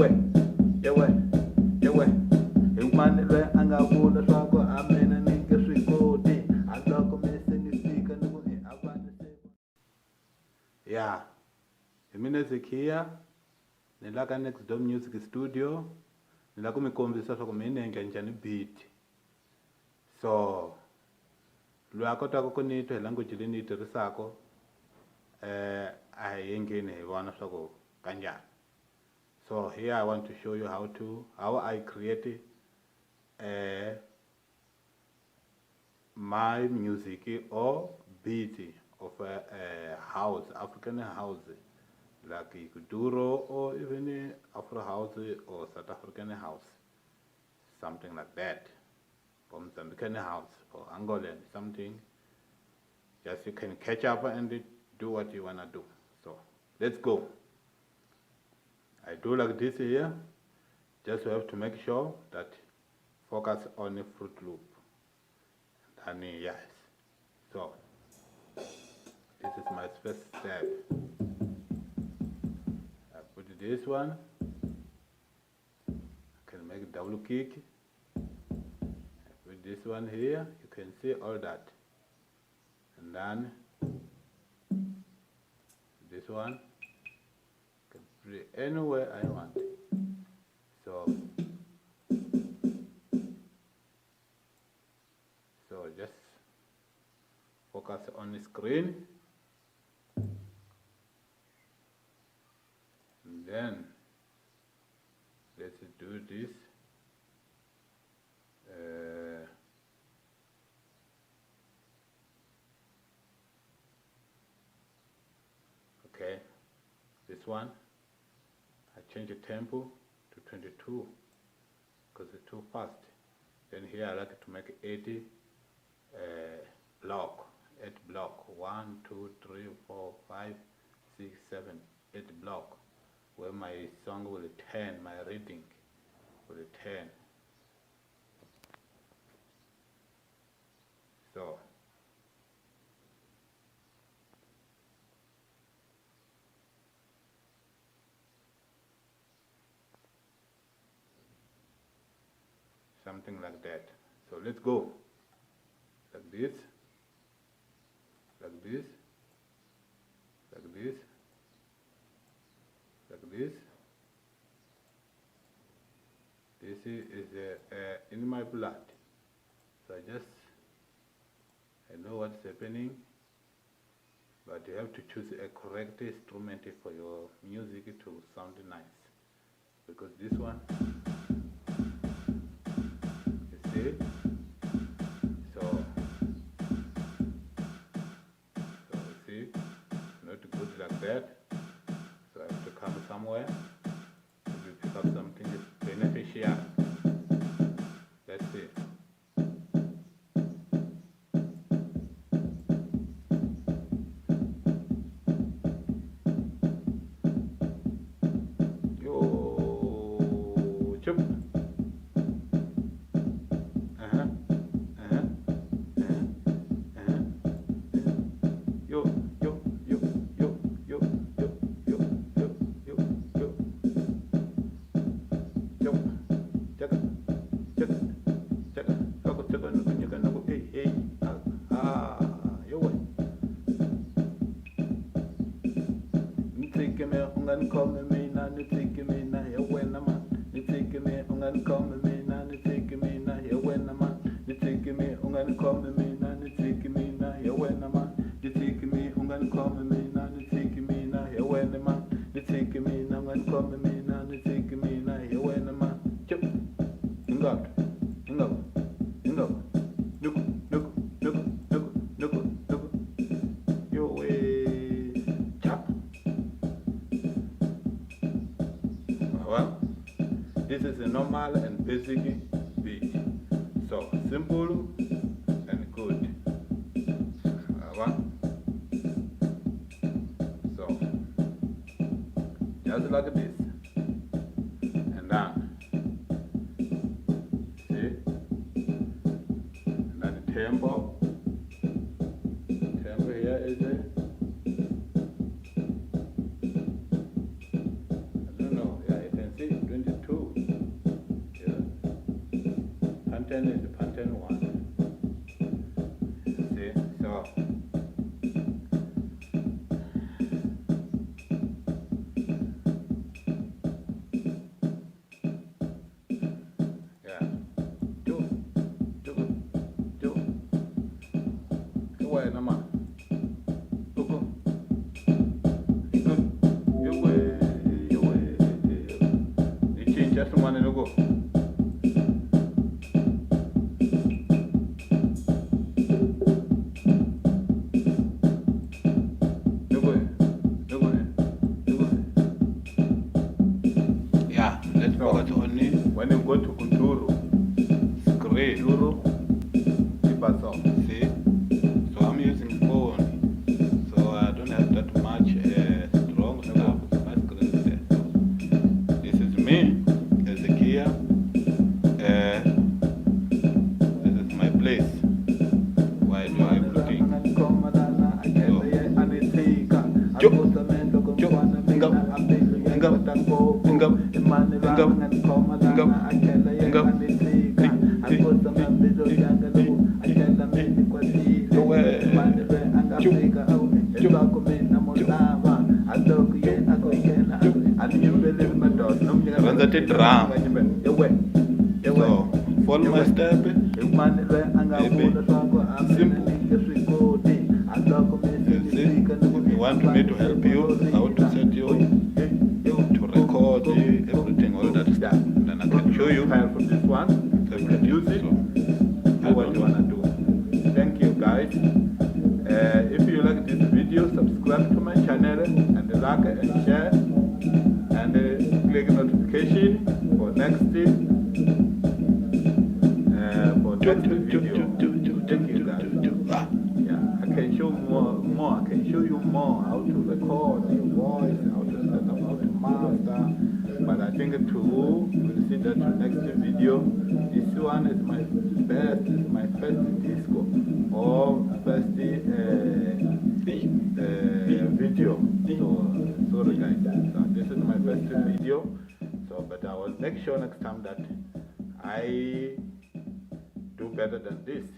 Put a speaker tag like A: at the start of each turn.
A: yewe, yewe. Humanelwe angavula swako amena nike swikoti. Aloko mese nisika nukuni avane sebo. Yeah, music here. Nilaka Next Door Music Studio. Nilaka mikombisa swako mene njani beat. So, lwakota kukunito language linito risako. Ayengene wana swako kanjani. So here I want to show you how I create my music or beat of a house, African house, like kuduro or even Afro house or South African house, something like that, or Mozambican house or Angolan, something. Just you can catch up and do what you wanna do. So let's go. I do like this here, just have to make sure that focus on the fruit loop. And yes, so this is my first step. I put this one, I can make a double kick. I put this one here, you can see all that. And then this one, anywhere I want. So just focus on the screen, and then let's do this. Okay, this one. Change the tempo to 22 because it's too fast. Then here I like to make 80 block, 8 block, 1, 2, 3, 4, 5, 6, 7, 8 block, where my song will turn, my reading will turn. So something like that. So let's go. Like this, like this, like this, like this. This is in my blood. So I know what's happening, but you have to choose a correct instrument for your music to sound nice. Because this one, so see, not good like that. So I have to come somewhere to pick up something beneficial. Let's see. Yo, chup. Well, this is a normal and basic beat. So simple and good. So just like this. And then see? And then the tempo. Tempo here is it. pattern is the pattern one. See, so yeah, do, where nama, you change just one and go. Yeah, let's focus only when you go to kuduro. It's great. Kuduro, see? So I'm using phone, so I don't have that much strong stuff. My screen is there. So this is me, Ezekiel. This is my place. Why do I looking? Drum. So, follow my step. Simple. You want me to help you, how to set you, to record everything, all that stuff. Then I can show you from this one. So use it. Do what you want to do. Thank you, guys. If you like this video, subscribe to my channel and like and share and click notification for next video. Thank you, guys. Yeah, I can show more. I can show you more how to record your voice, how to set up, how to master. But I think we'll see that in next video. This one is my first disco or first video. So sorry guys. So this is my first video. So but I will make sure next time that I do better than this.